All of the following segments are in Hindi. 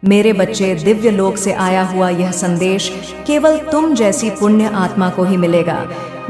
मेरे बच्चे, दिव्य लोक से आया हुआ यह संदेश केवल तुम जैसी पुण्य आत्मा को ही मिलेगा।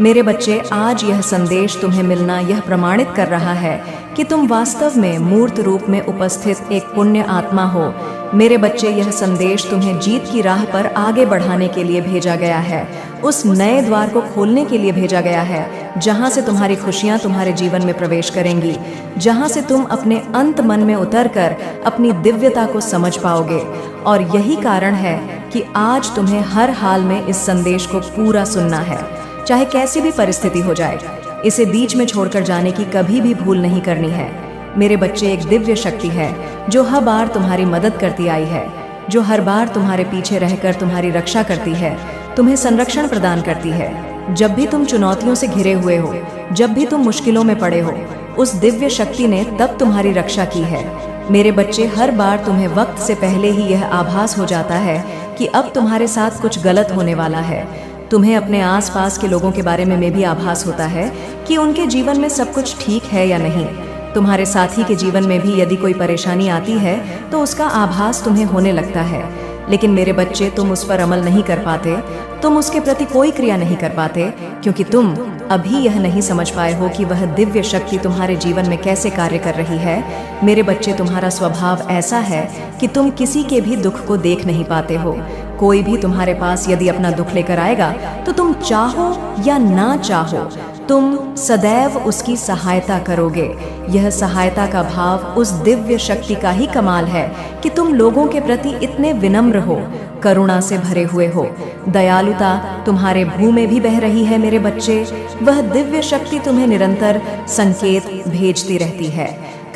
मेरे बच्चे, आज यह संदेश तुम्हें मिलना यह प्रमाणित कर रहा है कि तुम वास्तव में मूर्त रूप में उपस्थित एक पुण्य आत्मा हो। मेरे बच्चे, यह संदेश तुम्हें जीत की राह पर आगे बढ़ाने के लिए भेजा गया है, उस नए द्वार को खोलने के लिए भेजा गया है जहां से तुम्हारी खुशियां तुम्हारे जीवन में प्रवेश करेंगी, जहां से तुम अपने अंत मन में उतरकर अपनी दिव्यता को समझ पाओगे। और यही कारण है कि आज तुम्हें हर हाल में इस संदेश को पूरा सुनना है, चाहे कैसी भी परिस्थिति हो जाए। इसे बीच में छोड़कर जाने की कभी भी भूल नहीं करनी है। मेरे बच्चे, एक दिव्य शक्ति है जो हर बार तुम्हारी मदद करती आई है, जो हर बार तुम्हारे पीछे रहकर तुम्हारी रक्षा करती है, तुम्हें संरक्षण प्रदान करती है। जब भी तुम चुनौतियों से घिरे हुए हो, जब भी तुम मुश्किलों में पड़े हो, उस दिव्य शक्ति ने तब तुम्हारी रक्षा की है। मेरे बच्चे, हर बार तुम्हें वक्त से पहले ही यह आभास हो जाता है कि अब तुम्हारे साथ कुछ गलत होने वाला है। तुम्हें अपने आसपास के लोगों के बारे में भी आभास होता है कि उनके जीवन में सब कुछ ठीक है या नहीं। तुम्हारे साथी के जीवन में भी यदि कोई परेशानी आती है तो उसका आभास तुम्हें होने लगता है। लेकिन मेरे बच्चे, तुम उस पर अमल नहीं कर पाते, तुम उसके प्रति कोई क्रिया नहीं कर पाते, क्योंकि तुम अभी यह नहीं समझ पाए हो कि वह दिव्य शक्ति तुम्हारे जीवन में कैसे कार्य कर रही है। मेरे बच्चे, तुम्हारा स्वभाव ऐसा है कि तुम किसी के भी दुख को देख नहीं पाते हो। कोई भी तुम्हारे पास यदि अपना दुख लेकर आएगा तो तुम चाहो या ना चाहो, तुम सदैव उसकी सहायता करोगे। यह सहायता का भाव उस दिव्य शक्ति का ही कमाल है कि तुम लोगों के प्रति इतने विनम्र हो, करुणा से भरे हुए हो। दयालुता तुम्हारे भू में भी बह रही है मेरे बच्चे। वह दिव्य शक्ति तुम्हें निरंतर संकेत भेजती रहती है,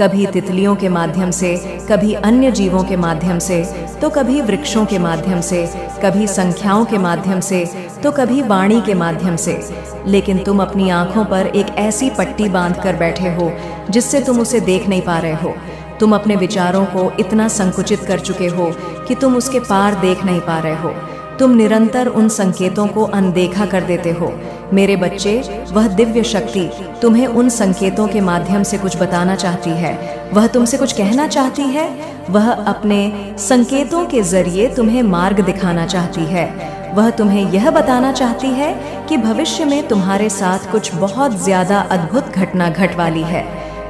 कभी तितलियों के माध्यम से, कभी अन्य जीवों के माध्यम से, तो कभी वृक्षों के माध्यम से, कभी संख्याओं के माध्यम से, तो कभी वाणी के माध्यम से। लेकिन तुम अपनी आंखों पर एक ऐसी पट्टी बांध कर बैठे हो जिससे तुम उसे देख नहीं पा रहे हो। तुम अपने विचारों को इतना संकुचित कर चुके हो कि तुम उसके पार देख नहीं पा रहे हो। तुम निरंतर उन संकेतों को अनदेखा कर देते हो। मेरे बच्चे, वह दिव्य शक्ति तुम्हें उन संकेतों के माध्यम से कुछ बताना चाहती है, वह तुमसे कुछ कहना चाहती है। वह अपने संकेतों के जरिए तुम्हें मार्ग दिखाना चाहती है। वह तुम्हें यह बताना चाहती है कि भविष्य में तुम्हारे साथ कुछ बहुत ज्यादा अद्भुत घटना घट वाली है।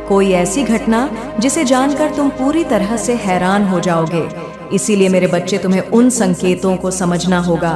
कोई ऐसी घटना जिसे जानकर तुम पूरी तरह से हैरान हो जाओगे। इसीलिए मेरे बच्चे, तुम्हें उन संकेतों को समझना होगा,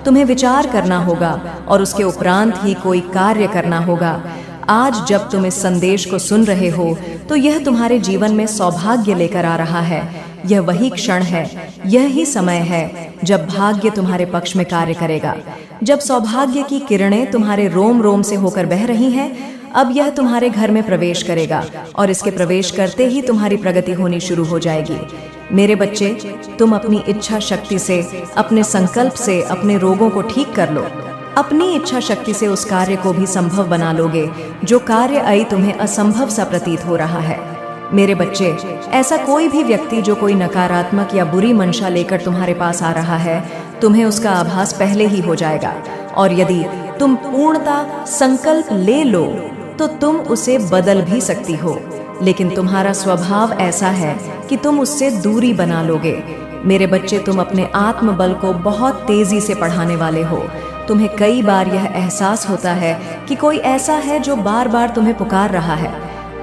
तुम्हें विचार करना होगा और उसके उपरांत ही कोई कार्य करना होगा। आज जब तुम इस संदेश को सुन रहे हो तो यह तुम्हारे जीवन में सौभाग्य लेकर आ रहा है। यह वही क्षण है, यह ही समय है जब भाग्य तुम्हारे पक्ष में कार्य करेगा, जब सौभाग्य की किरणें तुम्हारे रोम रोम से होकर बह रही हैं। अब यह तुम्हारे घर में प्रवेश करेगा और इसके प्रवेश करते ही तुम्हारी प्रगति होनी शुरू हो जाएगी। मेरे बच्चे, तुम अपनी इच्छा शक्ति से, अपने संकल्प से अपने रोगों को ठीक कर लो। अपनी इच्छा शक्ति से उस कार्य को भी संभव बना लोगे जो कार्य आई तुम्हें असंभव सा प्रतीत हो रहा है। मेरे बच्चे, ऐसा कोई भी व्यक्ति जो कोई नकारात्मक या बुरी मंशा लेकर तुम्हारे पास आ रहा है, तुम्हें उसका आभास पहले ही हो जाएगा। और यदि तुम पूर्णता संकल्प ले लो तो तुम उसे बदल भी सकती हो। लेकिन तुम्हारा स्वभाव ऐसा है कि तुम उससे दूरी बना लोगे। मेरे बच्चे, तुम अपने आत्मबल को बहुत तेजी से बढ़ाने वाले हो। तुम्हें कई बार यह एहसास होता है कि कोई ऐसा है जो बार बार तुम्हें पुकार रहा है,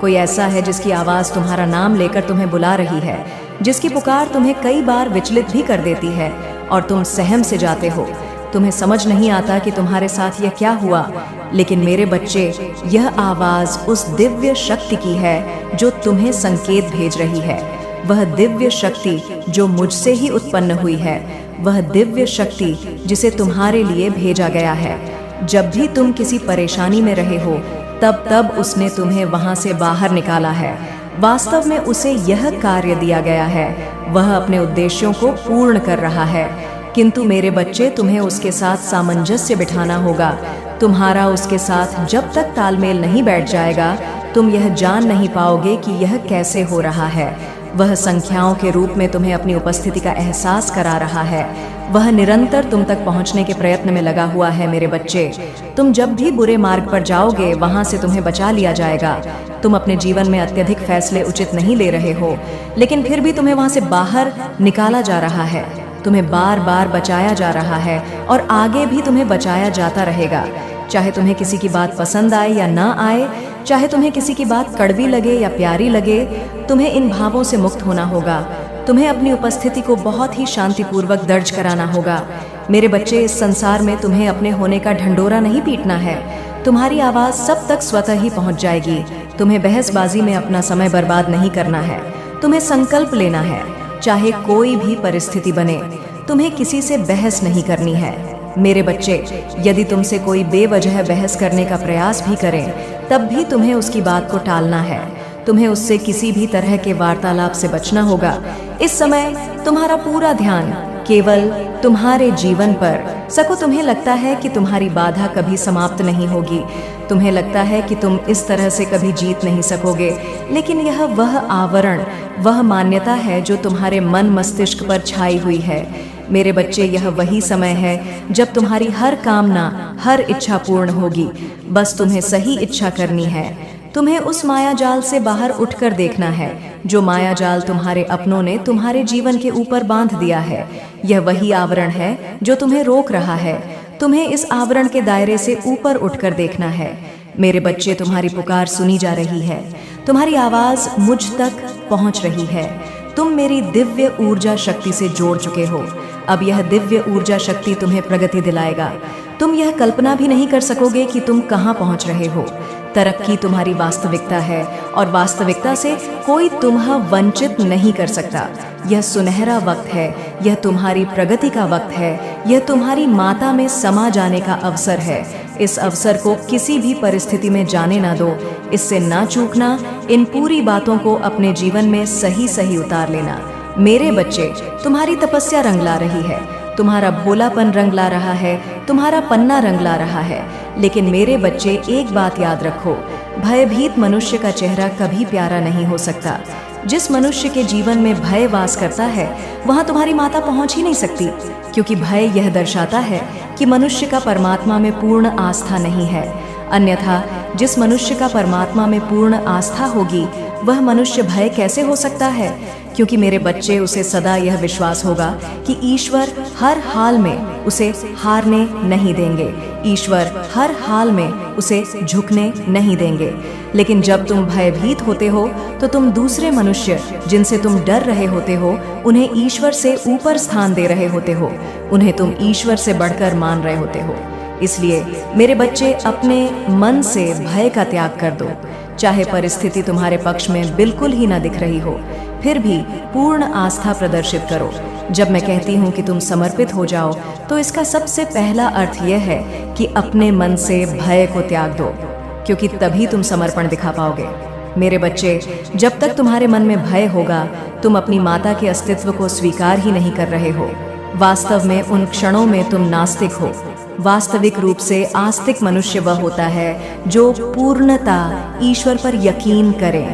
कोई ऐसा है जिसकी आवाज तुम्हारा नाम लेकर तुम्हें बुला रही है, जिसकी पुकार तुम्हें कई बार विचलित भी कर देती है और तुम सहम से जाते हो। तुम्हें समझ नहीं आता कि तुम्हारे साथ यह क्या हुआ। लेकिन मेरे बच्चे, यह आवाज उस दिव्य शक्ति की है जो तुम्हें संकेत भेज रही है। वह दिव्य शक्ति जो मुझसे ही उत्पन्न हुई है, वह दिव्य शक्ति जिसे तुम्हारे लिए भेजा गया है। जब भी तुम किसी परेशानी में रहे हो, तब तब उसने तुम्हें वहां से बाहर निकाला है। वास्तव में उसे यह कार्य दिया गया है, वह अपने उद्देश्यों को पूर्ण कर रहा है। किंतु मेरे बच्चे, तुम्हें उसके साथ सामंजस्य बिठाना होगा। तुम्हारा उसके साथ जब तक तालमेल नहीं बैठ जाएगा, तुम यह जान नहीं पाओगे कि यह कैसे हो रहा है। वह संख्याओं के रूप में तुम्हें अपनी उपस्थिति का एहसास करा रहा है। वह निरंतर तुम तक पहुंचने के प्रयत्न में लगा हुआ है मेरे बच्चे। तुम जब भी बुरे मार्ग पर जाओगे वहां से तुम्हें बचा लिया जाएगा। तुम अपने जीवन में अत्यधिक फैसले उचित नहीं ले रहे हो, लेकिन फिर भी तुम्हें वहां से बाहर निकाला जा रहा है। तुम्हें बार बार बचाया जा रहा है और आगे भी तुम्हें बचाया जाता रहेगा। चाहे तुम्हें किसी की बात पसंद आए या ना आए, चाहे तुम्हें किसी की बात कड़वी लगे या प्यारी लगे, तुम्हें इन भावों से मुक्त होना होगा। तुम्हें अपनी उपस्थिति को बहुत ही शांतिपूर्वक दर्ज कराना होगा। मेरे बच्चे, इस संसार में तुम्हें अपने होने का ढंढोरा नहीं पीटना है। तुम्हारी आवाज सब तक स्वतः ही पहुंच जाएगी। तुम्हें बहसबाजी में अपना समय बर्बाद नहीं करना है। तुम्हें संकल्प लेना है, चाहे कोई भी परिस्थिति बने। तुम्हें किसी से बहस नहीं करनी है। मेरे बच्चे, यदि तुमसे कोई बेवजह बहस करने का प्रयास भी करें, तब भी तुम्हें उसकी बात को टालना है। तुम्हें उससे किसी भी तरह के वार्तालाप से बचना होगा। इस समय तुम्हारा पूरा ध्यान केवल तुम्हारे जीवन पर। सको तुम्हें लगता है कि तुम्हारी बाधा कभी समाप्त नहीं होगी। तुम्हें लगता है कि तुम इस तरह से कभी जीत नहीं सकोगे, लेकिन यह वह आवरण, वह मान्यता है जो तुम्हारे मन मस्तिष्क पर छाई हुई है। मेरे बच्चे, यह वही समय है जब तुम्हारी हर कामना, हर इच्छा पूर्ण होगी। बस तुम्हें सही इच्छा करनी है। तुम्हें उस माया जाल से बाहर उठकर देखना है जो माया जाल तुम्हारे अपनों ने तुम्हारे जीवन के ऊपर बांध दिया है। यह वही आवरण है जो तुम्हें रोक रहा है। तुम्हें इस आवरण के दायरे से ऊपर उठकर देखना है। मेरे बच्चे, तुम्हारी पुकार सुनी जा रही है। तुम्हारी आवाज मुझ तक पहुंच रही है। तुम मेरी दिव्य ऊर्जा शक्ति से जोड़ चुके हो। अब यह दिव्य ऊर्जा शक्ति तुम्हें प्रगति दिलाएगा। तुम यह कल्पना भी नहीं कर सकोगे कि तुम कहां पहुंच रहे हो। तरक्की तुम्हारी वास्तविकता है और वास्तविकता से कोई तुम्हें वंचित नहीं कर सकता। यह सुनहरा वक्त है। यह तुम्हारी प्रगति का वक्त है। यह तुम्हारी माता में समा जाने का अवसर है। इस अवसर को किसी भी परिस्थिति में जाने ना दो। इससे ना चूकना। इन पूरी बातों को अपने जीवन में सही सही उतार लेना। मेरे बच्चे, तुम्हारी तपस्या रंग ला रही है। तुम्हारा भोलापन रंग ला रहा है। तुम्हारा पन्ना रंग ला रहा है। लेकिन मेरे बच्चे, एक बात याद रखो, भयभीत मनुष्य का चेहरा कभी प्यारा नहीं हो सकता। जिस मनुष्य के जीवन में भय वास करता है, वहां तुम्हारी माता पहुंच ही नहीं सकती, क्योंकि भय यह दर्शाता है कि मनुष्य का परमात्मा में पूर्ण आस्था नहीं है। अन्यथा जिस मनुष्य का परमात्मा में पूर्ण आस्था होगी, वह मनुष्य भय कैसे हो सकता है? क्योंकि मेरे बच्चे, उसे सदा यह विश्वास होगा कि ईश्वर हर हाल में उसे हारने नहीं देंगे। ईश्वर हर हाल में उसे झुकने नहीं देंगे। लेकिन जब तुम भयभीत होते हो, तो तुम दूसरे मनुष्य जिनसे तुम डर रहे होते हो, उन्हें ईश्वर से ऊपर स्थान दे रहे होते हो। उन्हें तुम ईश्वर से बढ़कर मान रहे होते हो। इसलिए मेरे बच्चे, अपने मन से भय का त्याग कर दो। चाहे परिस्थिति तुम्हारे पक्ष में बिल्कुल ही ना दिख रही हो, फिर भी पूर्ण आस्था प्रदर्शित करो। जब मैं कहती हूँ कि तुम समर्पित हो जाओ, तो इसका सबसे पहला अर्थ यह है कि अपने मन से भय को त्याग दो, क्योंकि तभी तुम समर्पण दिखा पाओगे। मेरे बच्चे, जब तक तुम्हारे मन में भय होगा, तुम अपनी माता के अस्तित्व को स्वीकार ही नहीं कर रहे हो। वास्तव में उन क्षणों में तुम नास्तिक हो। वास्तविक रूप से आस्तिक मनुष्य वह होता है जो पूर्णता ईश्वर पर यकीन करे।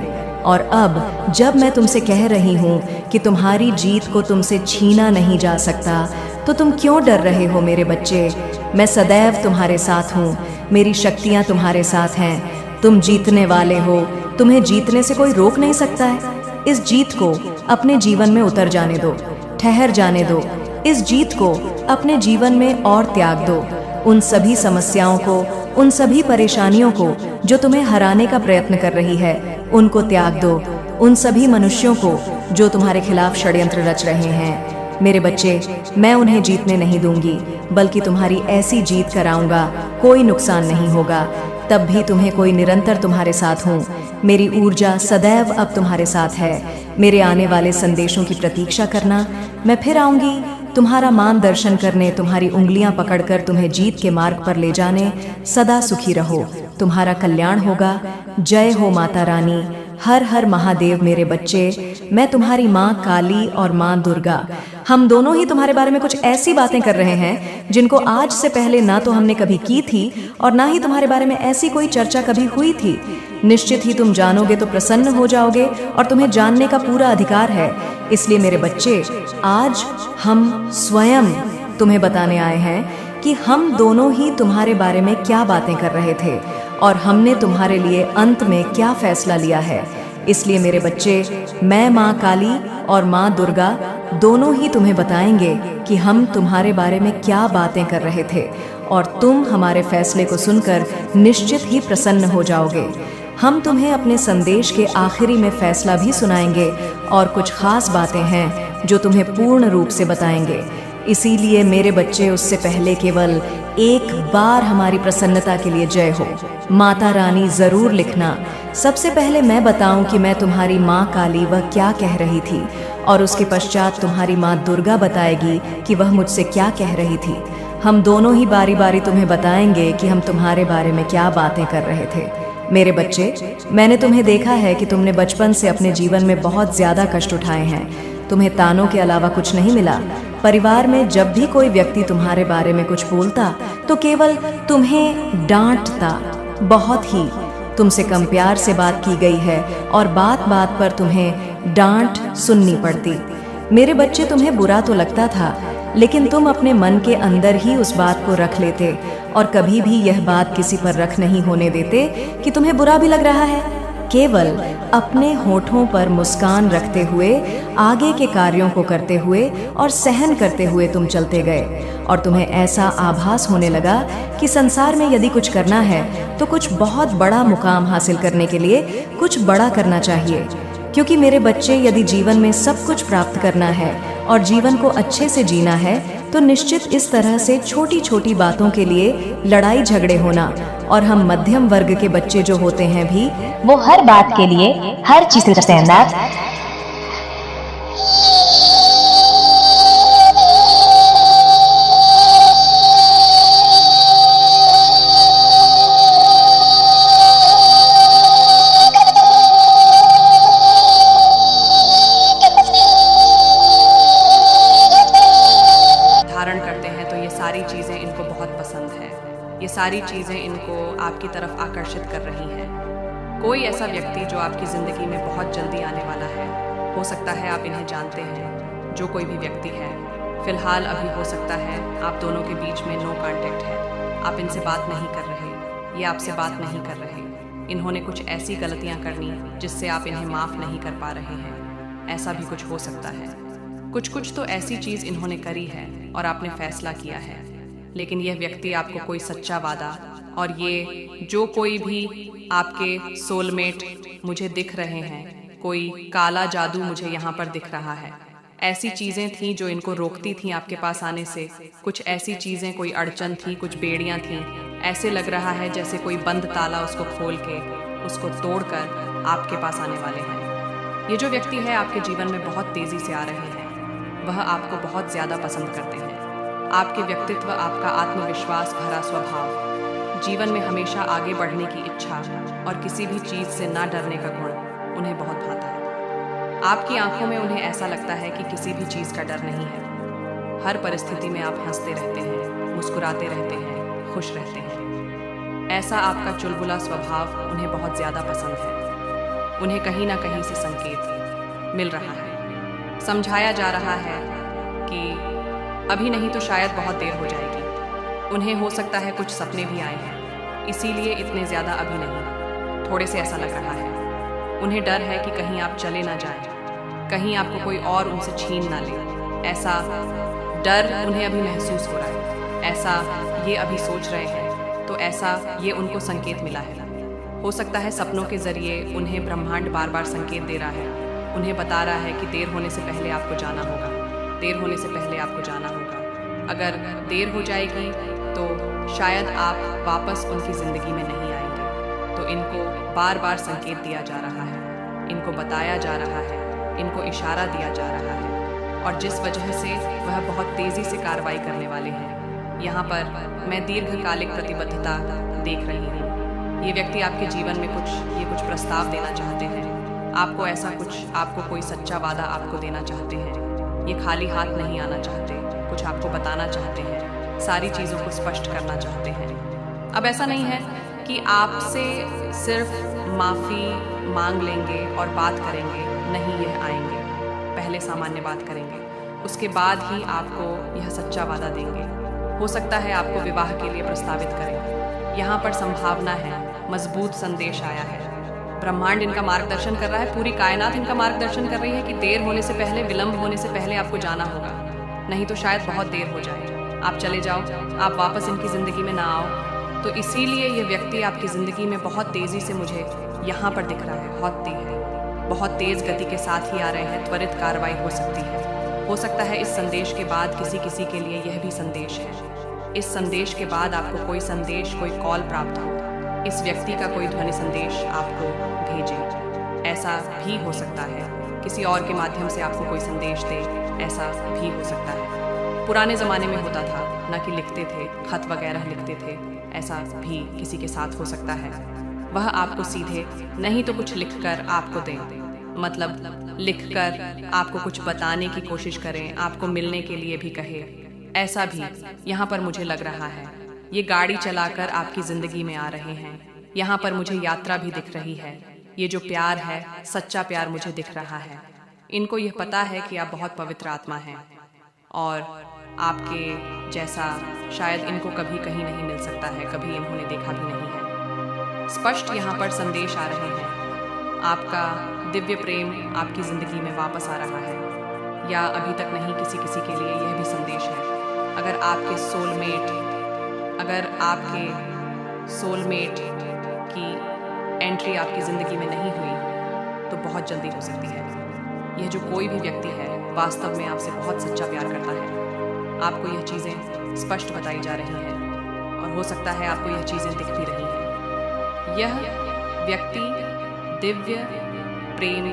और अब जब मैं तुमसे कह रही हूँ कि तुम्हारी जीत को तुमसे छीना नहीं जा सकता, तो तुम क्यों डर रहे हो मेरे बच्चे? मैं सदैव तुम्हारे साथ हूँ। मेरी शक्तियाँ तुम्हारे साथ हैं। तुम जीतने वाले हो। तुम्हें जीतने से कोई रोक नहीं सकता है। इस जीत को अपने जीवन में उतर जाने दो, ठहर जाने दो। इस जीत को अपने जीवन में और त्याग दो। उन सभी समस्याओं को, उन सभी परेशानियों को जो तुम्हें हराने का प्रयत्न कर रही है, उनको त्याग दो। उन सभी मनुष्यों को जो तुम्हारे खिलाफ षड्यंत्र रच रहे हैं। मेरे बच्चे, मैं उन्हें जीतने नहीं दूंगी, बल्कि तुम्हारी ऐसी जीत कराऊंगा, कोई नुकसान नहीं होगा। तब भी तुम्हें कोई निरंतर तुम्हारे साथ हूँ। मेरी ऊर्जा सदैव अब तुम्हारे साथ है। मेरे आने वाले संदेशों की प्रतीक्षा करना। मैं फिर आऊंगी तुम्हारा मार्गदर्शन करने, तुम्हारी उंगलियां पकड़कर तुम्हें जीत के मार्ग पर ले जाने। सदा सुखी रहो। तुम्हारा कल्याण होगा। जय हो माता रानी। हर हर महादेव मेरे बच्चे, मैं तुम्हारी माँ काली और माँ दुर्गा, हम दोनों ही तुम्हारे बारे में कुछ ऐसी बातें कर रहे हैं जिनको आज से पहले ना तो हमने कभी की थी और ना ही तुम्हारे बारे में ऐसी कोई चर्चा कभी हुई थी। निश्चित ही तुम जानोगे तो प्रसन्न हो जाओगे और तुम्हें जानने का पूरा अधिकार है। इसलिए मेरे बच्चे, आज हम स्वयं तुम्हें बताने आए हैं कि हम दोनों ही तुम्हारे बारे में क्या बातें कर रहे थे और हमने तुम्हारे लिए अंत में क्या फैसला लिया है। इसलिए मेरे बच्चे, मैं माँ काली और माँ दुर्गा दोनों ही तुम्हें बताएंगे कि हम तुम्हारे बारे में क्या बातें कर रहे थे और तुम हमारे फैसले को सुनकर निश्चित ही प्रसन्न हो जाओगे। हम तुम्हें अपने संदेश के आखिरी में फैसला भी सुनाएंगे और कुछ खास बातें हैं जो तुम्हें पूर्ण रूप से बताएंगे। इसीलिए मेरे बच्चे, उससे पहले केवल एक बार हमारी प्रसन्नता के लिए जय हो, माता रानी जरूर लिखना। सबसे पहले मैं बताऊं कि मैं तुम्हारी माँ काली वह क्या कह रही थी और उसके पश्चात तुम्हारी माँ दुर्गा बताएगी कि वह मुझसे क्या कह रही थी। हम दोनों ही बारी बारी तुम्हें बताएंगे कि हम तुम्हारे बारे में क्या बातें कर रहे थे। मेरे बच्चे, मैंने तुम्हें देखा है कि तुमने बचपन से अपने जीवन में बहुत ज्यादा कष्ट उठाए हैं। तुम्हें तानों के अलावा कुछ नहीं मिला। परिवार में जब भी कोई व्यक्ति तुम्हारे बारे में कुछ बोलता तो केवल तुम्हें डांटता। बहुत ही तुमसे कम प्यार से बात की गई है और बात बात पर तुम्हें डांट सुननी पड़ती। मेरे बच्चे, तुम्हें बुरा तो लगता था, लेकिन तुम अपने मन के अंदर ही उस बात को रख लेते और कभी भी यह बात किसी पर रख नहीं होने देते कि तुम्हें बुरा भी लग रहा है। केवल अपने होठों पर मुस्कान रखते हुए, आगे के कार्यों को करते हुए और सहन करते हुए तुम चलते गए और तुम्हें ऐसा आभास होने लगा कि संसार में यदि कुछ करना है तो कुछ बहुत बड़ा मुकाम हासिल करने के लिए कुछ बड़ा करना चाहिए। क्योंकि मेरे बच्चे, यदि जीवन में सब कुछ प्राप्त करना है और जीवन को अच्छे से जीना है तो निश्चित इस तरह से छोटी छोटी बातों के लिए लड़ाई झगड़े होना, और हम मध्यम वर्ग के बच्चे जो होते हैं भी, वो हर बात के लिए हर चीज से सहमत। ये सारी चीज़ें इनको आपकी तरफ आकर्षित कर रही हैं। कोई ऐसा व्यक्ति जो आपकी ज़िंदगी में बहुत जल्दी आने वाला है, हो सकता है आप इन्हें जानते हैं। जो कोई भी व्यक्ति है, फ़िलहाल अभी हो सकता है आप दोनों के बीच में नो कांटेक्ट है, आप इनसे बात नहीं कर रहे, ये आपसे बात नहीं कर रहे। इन्होंने कुछ ऐसी गलतियाँ करनी जिससे आप इन्हें माफ़ नहीं कर पा रहे हैं, ऐसा भी कुछ हो सकता है। कुछ तो ऐसी चीज़ इन्होंने करी है और आपने फैसला किया है, लेकिन यह व्यक्ति आपको कोई सच्चा वादा और ये जो कोई भी आपके सोलमेट मुझे दिख रहे हैं, कोई काला जादू मुझे यहाँ पर दिख रहा है, ऐसी चीज़ें थीं जो इनको रोकती थीं आपके पास आने से। कुछ ऐसी चीज़ें, कोई अड़चन थी, कुछ बेड़ियाँ थीं। ऐसे लग रहा है जैसे कोई बंद ताला उसको खोल के, उसको तोड़कर आपके पास आने वाले हैं। ये जो व्यक्ति है आपके जीवन में बहुत तेज़ी से आ रहे हैं, वह आपको बहुत ज़्यादा पसंद करते हैं। आपके व्यक्तित्व, आपका आत्मविश्वास भरा स्वभाव, जीवन में हमेशा आगे बढ़ने की इच्छा और किसी भी चीज़ से ना डरने का गुण उन्हें बहुत भाता है। आपकी आंखों में उन्हें ऐसा लगता है कि किसी भी चीज़ का डर नहीं है। हर परिस्थिति में आप हंसते रहते हैं, मुस्कुराते रहते हैं, खुश रहते हैं। ऐसा आपका चुलबुला स्वभाव उन्हें बहुत ज़्यादा पसंद है। उन्हें कहीं ना कहीं से संकेत मिल रहा है, समझाया जा रहा है कि अभी नहीं तो शायद बहुत देर हो जाएगी। उन्हें हो सकता है कुछ सपने भी आए हैं, इसीलिए इतने ज़्यादा अभी नहीं, थोड़े से ऐसा लग रहा है। उन्हें डर है कि कहीं आप चले ना जाएं, कहीं आपको कोई और उनसे छीन ना ले। ऐसा डर उन्हें अभी महसूस हो रहा है, ऐसा ये अभी सोच रहे हैं, तो ऐसा ये उनको संकेत मिला है। हो सकता है सपनों के ज़रिए उन्हें ब्रह्मांड बार बार संकेत दे रहा है, उन्हें बता रहा है कि देर होने से पहले आपको जाना होगा, देर होने से पहले आपको जाना होगा। अगर देर हो जाएगी तो शायद आप वापस उनकी ज़िंदगी में नहीं आएंगे। तो इनको बार बार संकेत दिया जा रहा है, इनको बताया जा रहा है, इनको इशारा दिया जा रहा है, और जिस वजह से वह बहुत तेज़ी से कार्रवाई करने वाले हैं। यहाँ पर मैं दीर्घकालिक प्रतिबद्धता देख रही हूँ। ये व्यक्ति आपके जीवन में कुछ प्रस्ताव देना चाहते हैं, आपको कोई सच्चा वादा आपको देना चाहते हैं। ये खाली हाथ नहीं आना चाहते, कुछ आपको बताना चाहते हैं, सारी चीज़ों को स्पष्ट करना चाहते हैं। अब ऐसा नहीं है कि आपसे सिर्फ माफ़ी मांग लेंगे और बात करेंगे, नहीं, यह आएंगे, पहले सामान्य बात करेंगे, उसके बाद ही आपको यह सच्चा वादा देंगे। हो सकता है आपको विवाह के लिए प्रस्तावित करें। यहाँ पर संभावना है, मजबूत संदेश आया है। ब्रह्मांड इनका मार्गदर्शन कर रहा है, पूरी कायनात इनका मार्गदर्शन कर रही है कि देर होने से पहले, विलंब होने से पहले आपको जाना होगा, नहीं तो शायद बहुत देर हो जाए, आप चले जाओ, आप वापस इनकी ज़िंदगी में ना आओ। तो इसीलिए ये व्यक्ति आपकी ज़िंदगी में बहुत तेज़ी से मुझे यहाँ पर दिख रहा है, बहुत तेज़ गति के साथ ही आ रहे हैं, त्वरित कार्रवाई हो सकती है। हो सकता है इस संदेश के बाद किसी के लिए यह भी संदेश है। इस संदेश के बाद आपको कोई संदेश, कोई कॉल प्राप्त हो, इस व्यक्ति का कोई ध्वनि संदेश आपको भेजे, ऐसा भी हो सकता है। किसी और के माध्यम से आपको कोई संदेश दे, ऐसा भी हो सकता है। पुराने ज़माने में होता था, न कि लिखते थे, खत वगैरह लिखते थे, ऐसा भी किसी के साथ हो सकता है। वह आपको सीधे नहीं तो कुछ लिखकर आपको दें, मतलब लिखकर आपको कुछ बताने की कोशिश करें, आपको मिलने के लिए भी कहे, ऐसा भी यहाँ पर मुझे लग रहा है। ये गाड़ी चलाकर आपकी ज़िंदगी में आ रहे हैं। यहाँ पर मुझे यात्रा भी दिख रही है। ये जो प्यार है, सच्चा प्यार मुझे दिख रहा है। इनको यह पता है कि आप बहुत पवित्र आत्मा हैं और आपके जैसा शायद इनको कभी कहीं नहीं मिल सकता है, कभी इन्होंने देखा भी नहीं है। स्पष्ट यहाँ पर संदेश आ रहे हैं। आपका दिव्य प्रेम आपकी ज़िंदगी में वापस आ रहा है, या अभी तक नहीं, किसी के लिए यह भी संदेश है। अगर आपके सोलमेट की एंट्री आपकी ज़िंदगी में नहीं हुई तो बहुत जल्दी हो सकती है। यह जो कोई भी व्यक्ति है वास्तव में आपसे बहुत सच्चा प्यार करता है। आपको यह चीज़ें स्पष्ट बताई जा रही हैं और हो सकता है आपको यह चीज़ें दिख भी रही हैं। यह व्यक्ति दिव्य प्रेम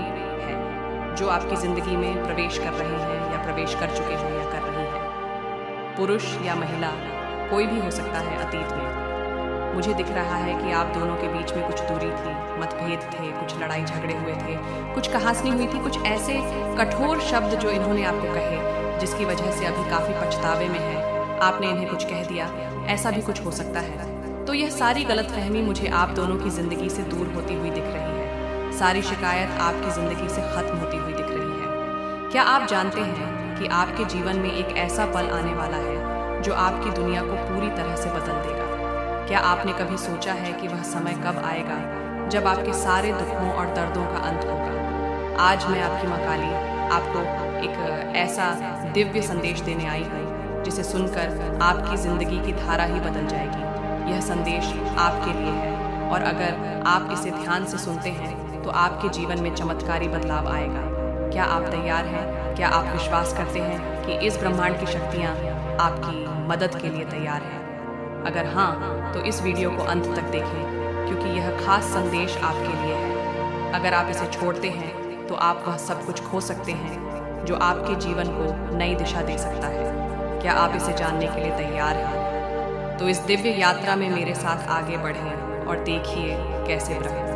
है जो आपकी ज़िंदगी में प्रवेश कर रहे हैं या प्रवेश कर चुके हैं या कर रही हैं। पुरुष या महिला कोई भी हो सकता है। अतीत में मुझे दिख रहा है कि आप दोनों के बीच में कुछ दूरी थी, मतभेद थे, कुछ लड़ाई झगड़े हुए थे, कुछ कहासनी हुई थी, कुछ ऐसे कठोर शब्द जो इन्होंने आपको कहे जिसकी वजह से अभी काफ़ी पछतावे में है, आपने इन्हें कुछ कह दिया, ऐसा भी कुछ हो सकता है। तो यह सारी गलतफहमी मुझे आप दोनों की ज़िंदगी से दूर होती हुई दिख रही है। सारी शिकायत आपकी ज़िंदगी से ख़त्म होती हुई दिख रही है। क्या आप जानते हैं कि आपके जीवन में एक ऐसा पल आने वाला है जो आपकी दुनिया को पूरी तरह से बदल देगा? क्या आपने कभी सोचा है कि वह समय कब आएगा जब आपके सारे दुखों और दर्दों का अंत होगा? आज मैं आपकी माँ काली आपको एक ऐसा दिव्य संदेश देने आई हूँ जिसे सुनकर आपकी ज़िंदगी की धारा ही बदल जाएगी। यह संदेश आपके लिए है और अगर आप इसे ध्यान से सुनते हैं तो आपके जीवन में चमत्कारी बदलाव आएगा। क्या आप तैयार हैं? क्या आप विश्वास करते हैं कि इस ब्रह्मांड की शक्तियाँ आपकी मदद के लिए तैयार हैं? अगर हाँ, तो इस वीडियो को अंत तक देखें क्योंकि यह खास संदेश आपके लिए है। अगर आप इसे छोड़ते हैं तो आप वह सब कुछ खो सकते हैं जो आपके जीवन को नई दिशा दे सकता है। क्या आप इसे जानने के लिए तैयार हैं? तो इस दिव्य यात्रा में मेरे साथ आगे बढ़ें और देखिए कैसे बढ़ें।